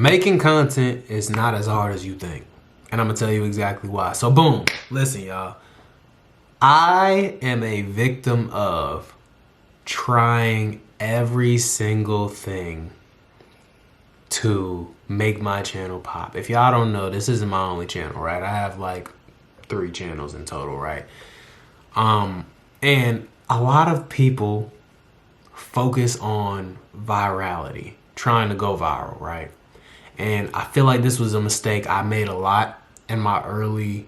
Making content is not as hard as you think. And I'm going to tell you exactly why. So boom, listen y'all. I am a victim of trying every single thing to make my channel pop. If y'all don't know, this isn't my only channel, right? I have like 3 channels in total, right? And a lot of people focus on virality, trying to go viral, right? And I feel like this was a mistake I made a lot in my early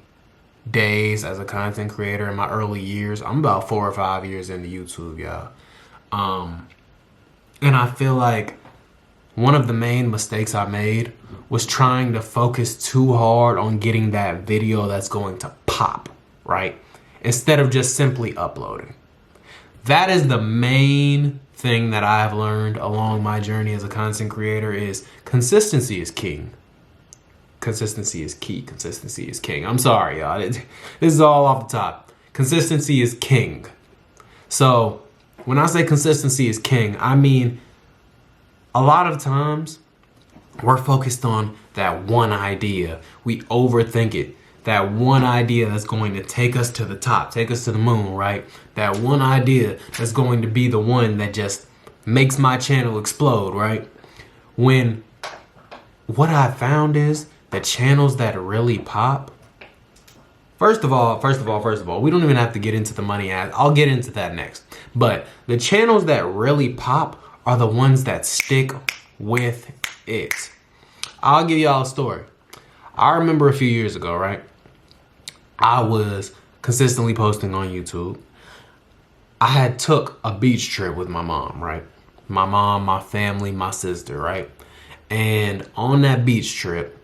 days as a content creator, in my early years. I'm about 4 or 5 years into YouTube, y'all. And I feel like one of the main mistakes I made was trying to focus too hard on getting that video that's going to pop, right? Instead of just simply uploading. That is the main thing that I've learned along my journey as a content creator is consistency is king. Consistency is key. Consistency is king. I'm sorry, y'all. This is all off the top. Consistency is king. So when I say consistency is king, I mean a lot of times we're focused on that one idea. We overthink it. That one idea that's going to take us to the top, take us to the moon, right? That one idea that's going to be the one that just makes my channel explode, right? When what I found is the channels that really pop. First of all, we don't even have to get into the money ad. I'll get into that next. But the channels that really pop are the ones that stick with it. I'll give y'all a story. I remember a few years ago, right? I was consistently posting on YouTube. I had took a beach trip with my mom, right? My mom, my family, my sister, right? And on that beach trip,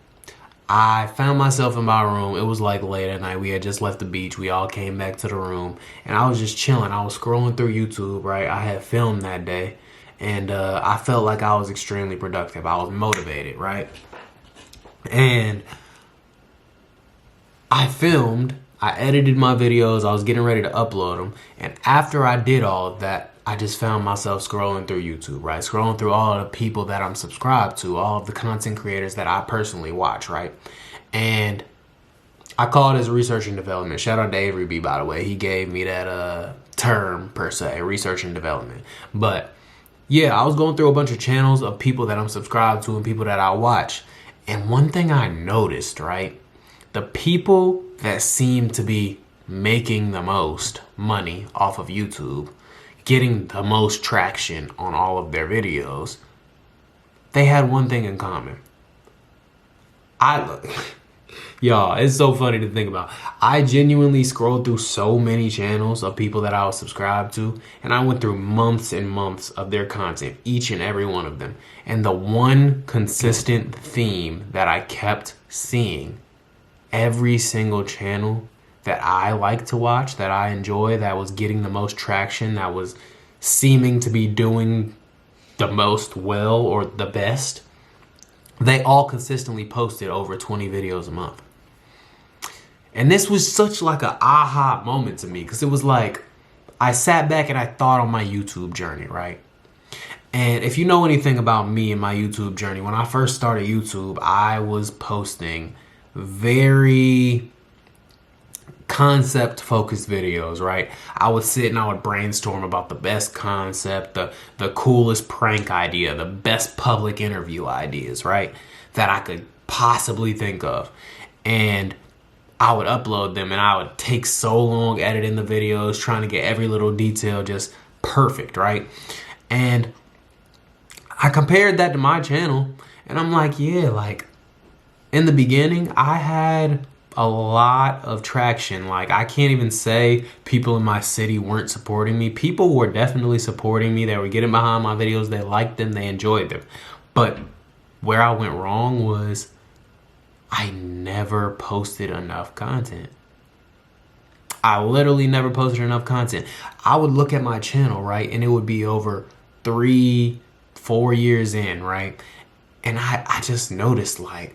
I found myself in my room. It was like late at night. We had just left the beach. We all came back to the room and I was just chilling. I was scrolling through YouTube, right? I had filmed that day and I felt like I was extremely productive. I was motivated, right? And I filmed, I edited my videos, I was getting ready to upload them, and after I did all of that, I just found myself scrolling through YouTube, right? Scrolling through all of the people that I'm subscribed to, all of the content creators that I personally watch, right? And I call it as research and development. Shout out to Avery B, by the way. He gave me that term, per se, research and development. But yeah, I was going through a bunch of channels of people that I'm subscribed to and people that I watch. And one thing I noticed, right? The people that seem to be making the most money off of YouTube, getting the most traction on all of their videos, they had one thing in common. Y'all, it's so funny to think about. I genuinely scrolled through so many channels of people that I was subscribed to, and I went through months and months of their content, each and every one of them. And the one consistent theme that I kept seeing, every single channel that I like to watch, that I enjoy, that was getting the most traction, that was seeming to be doing the most well or the best, they all consistently posted over 20 videos a month. And this was such like an aha moment to me, because it was like I sat back and I thought on my YouTube journey, right? And if you know anything about me and my YouTube journey, when I first started YouTube, I was posting very concept focused videos, right? I would sit and I would brainstorm about the best concept, the coolest prank idea, the best public interview ideas, right? That I could possibly think of. And I would upload them and I would take so long editing the videos, trying to get every little detail just perfect, right? And I compared that to my channel and I'm like, yeah, like in the beginning, I had a lot of traction. Like, I can't even say people in my city weren't supporting me. People were definitely supporting me. They were getting behind my videos. They liked them. They enjoyed them. But where I went wrong was I never posted enough content. I literally never posted enough content. I would look at my channel, right? And it would be over 3-4 years in, right? And I just noticed, like,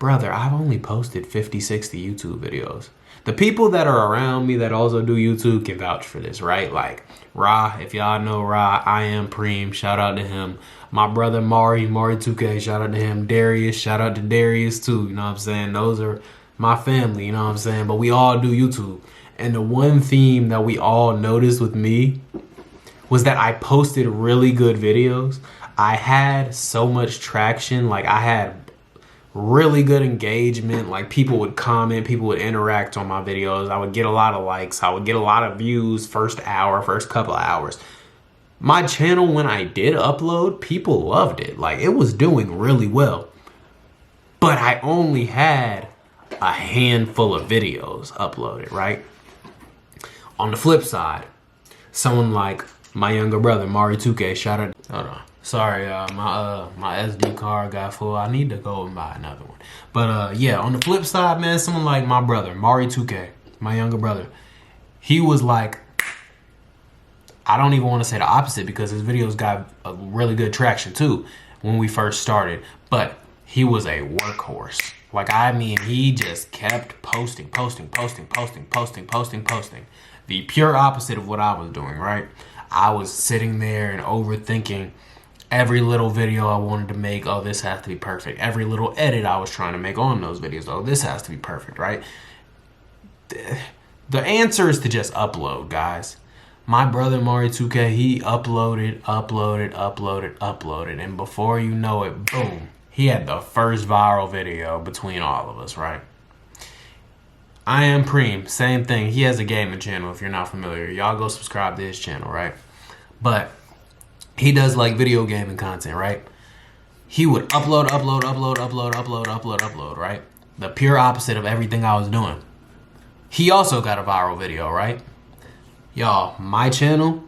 brother, I've only posted 50, 60 YouTube videos. The people that are around me that also do YouTube can vouch for this, right? Like Ra, if y'all know Ra, I am Preem, shout out to him. My brother Mari 2K, shout out to him. Darius, shout out to Darius too, you know what I'm saying? Those are my family, you know what I'm saying? But we all do YouTube. And the one theme that we all noticed with me was that I posted really good videos. I had so much traction, like I had really good engagement. Like people would comment, people would interact on my videos. I would get a lot of likes, I would get a lot of views first couple of hours. My channel, when I did upload, people loved it. Like it was doing really well. But I only had a handful of videos uploaded, right? On the flip side, someone like my younger brother, Mari 2K, shout out. Hold on. Sorry, my SD card got full. I need to go and buy another one. But yeah, on the flip side, man, someone like my brother, Mari 2K, my younger brother, he was like, I don't even want to say the opposite because his videos got a really good traction too when we first started. But he was a workhorse. Like, I mean, he just kept posting. The pure opposite of what I was doing, right? I was sitting there and overthinking every little video I wanted to make. Oh, this has to be perfect. Every little edit I was trying to make on those videos. Oh, this has to be perfect, right? The answer is to just upload, guys. My brother Mari 2K, he uploaded. And before you know it, boom, he had the first viral video between all of us, right? I am Preem, same thing. He has a gaming channel if you're not familiar. Y'all go subscribe to his channel, right? But he does like video gaming content, right? He would upload, right? The pure opposite of everything I was doing. He also got a viral video, right? Y'all, my channel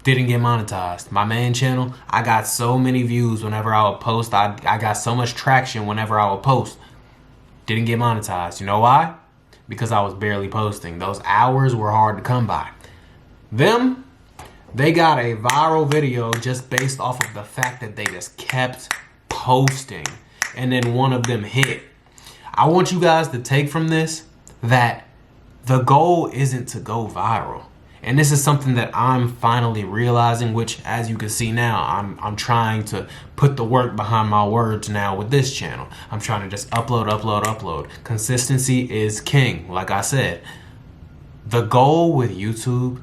didn't get monetized. My main channel, I got so many views whenever I would post. I got so much traction whenever I would post. Didn't get monetized. You know why? Because I was barely posting. Those hours were hard to come by. They got a viral video just based off of the fact that they just kept posting. And then one of them hit. I want you guys to take from this that the goal isn't to go viral. And this is something that I'm finally realizing, which as you can see now, I'm trying to put the work behind my words now with this channel. I'm trying to just upload. Consistency is king, like I said. The goal with YouTube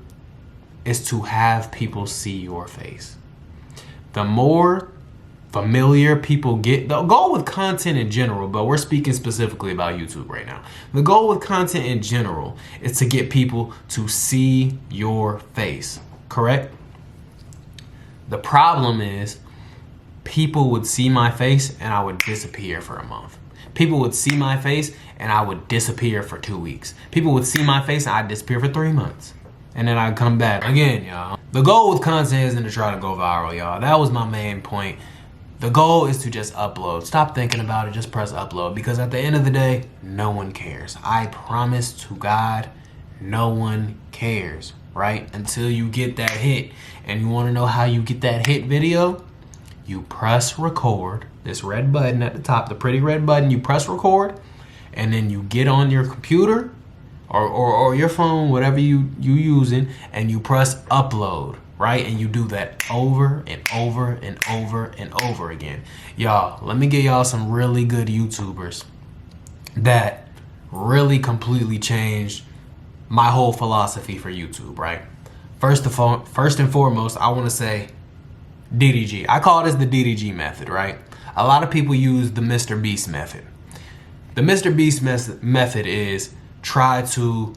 is to have people see your face. The more familiar people get, the goal with content in general, but we're speaking specifically about YouTube right now. The goal with content in general is to get people to see your face, correct? The problem is people would see my face and I would disappear for a month. People would see my face and I would disappear for 2 weeks. People would see my face and I'd disappear for 3 months. And then I'd come back again, y'all. The goal with content isn't to try to go viral, y'all. That was my main point. The goal is to just upload. Stop thinking about it, just press upload. Because at the end of the day, no one cares. I promise to God, no one cares, right? Until you get that hit. And you want to know how you get that hit video? You press record, this red button at the top, the pretty red button, you press record, and then you get on your computer or your phone, whatever you using, and you press upload. Right? And you do that over and over again. Y'all, let me get y'all some really good YouTubers that really completely changed my whole philosophy for YouTube, right? First and foremost, I want to say DDG. I call this the DDG method, right? A lot of people use the Mr. Beast method. The Mr. Beast method is try to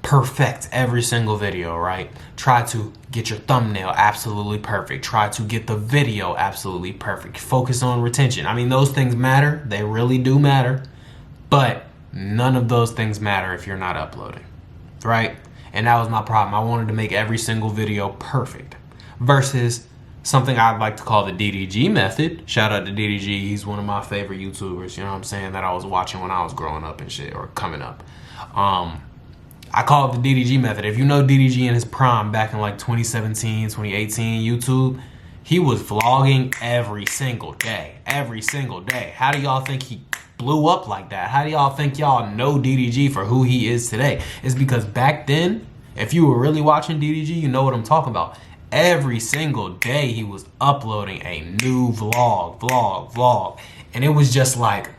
perfect every single video, right? Try to get your thumbnail absolutely perfect. Try to get the video absolutely perfect. Focus on retention. I mean, those things matter. They really do matter. But none of those things matter if you're not uploading, right? And that was my problem. I wanted to make every single video perfect versus something I'd like to call the DDG method. Shout out to DDG. He's one of my favorite YouTubers, you know what I'm saying, that I was watching when I was growing up and shit, or coming up. I call it the DDG method. If you know DDG in his prime back in like 2017, 2018 YouTube, he was vlogging every single day. How do y'all think he blew up like that? How do y'all think y'all know DDG for who he is today? It's because back then, if you were really watching DDG, you know what I'm talking about. Every single day he was uploading a new vlog. And it was just like,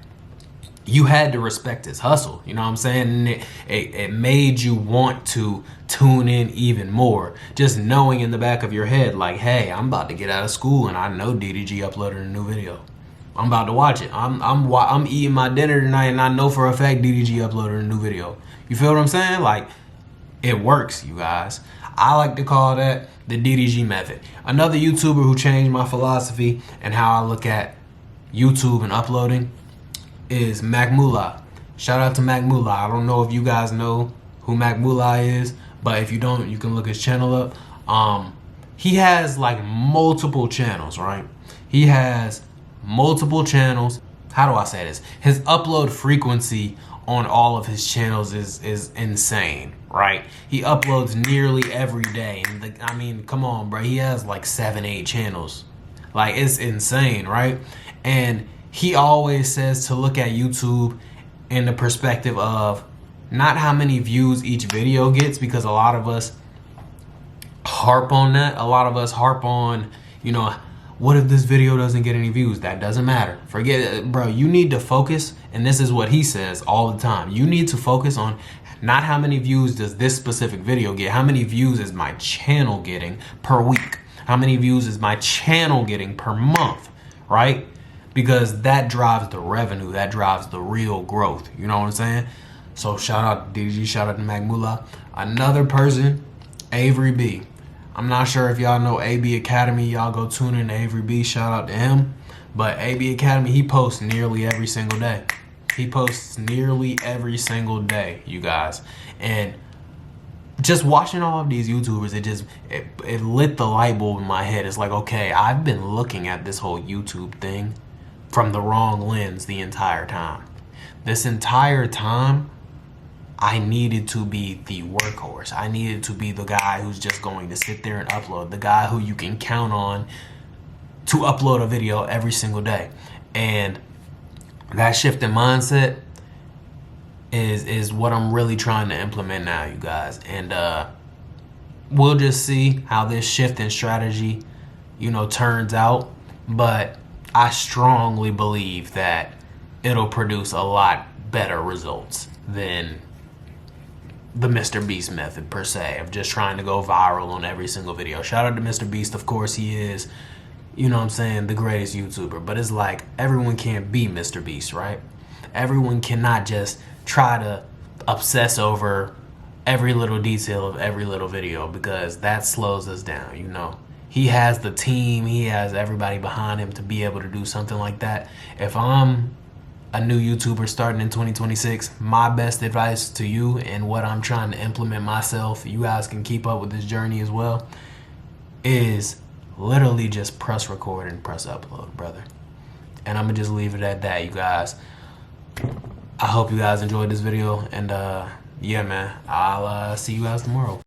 you had to respect his hustle. You know what I'm saying? And it made you want to tune in even more. Just knowing in the back of your head, like, hey, I'm about to get out of school and I know DDG uploaded a new video. I'm about to watch it. I'm eating my dinner tonight and I know for a fact DDG uploaded a new video. You feel what I'm saying? Like, it works, you guys. I like to call that the DDG method. Another YouTuber who changed my philosophy and how I look at YouTube and uploading is Mac Mullah. Shout out to Mac Mullah. I don't know if you guys know who Mac Mullah is, but if you don't, you can look his channel up. He has like multiple channels, right? He has multiple channels. How do I say this? His upload frequency on all of his channels is insane, right? He uploads nearly every day. And I mean, come on, bro. He has like 7-8 channels. Like, it's insane, right? And he always says to look at YouTube in the perspective of not how many views each video gets, because a lot of us harp on that. A lot of us harp on, you know, what if this video doesn't get any views? That doesn't matter. Forget it, bro. You need to focus, and this is what he says all the time. You need to focus on not how many views does this specific video get. How many views is my channel getting per week? How many views is my channel getting per month, right? Because that drives the revenue. That drives the real growth. You know what I'm saying? So shout out to DDG. Shout out to Mac Mullah. Another person, Avery B. I'm not sure if y'all know AB Academy. Y'all go tune in to Avery B. Shout out to him. But AB Academy, he posts nearly every single day. He posts nearly every single day, you guys. And just watching all of these YouTubers, it lit the light bulb in my head. It's like, okay, I've been looking at this whole YouTube thing from the wrong lens the entire time. This entire time, I needed to be the workhorse. I needed to be the guy who's just going to sit there and upload. The guy who you can count on to upload a video every single day. And that shift in mindset is what I'm really trying to implement now, you guys. And we'll just see how this shift in strategy, you know, turns out. But I strongly believe that it'll produce a lot better results than the Mr. Beast method per se, of just trying to go viral on every single video. Shout out to Mr. Beast. Of course, he is, you know what I'm saying, the greatest YouTuber. But it's like, everyone can't be Mr. Beast, right? Everyone cannot just try to obsess over every little detail of every little video, because that slows us down, you know. He has the team, he has everybody behind him to be able to do something like that. If I'm a new YouTuber starting in 2026, my best advice to you and what I'm trying to implement myself, you guys can keep up with this journey as well, is literally just press record and press upload, brother. And I'm gonna just leave it at that, you guys. I hope you guys enjoyed this video, and yeah, man, I'll see you guys tomorrow.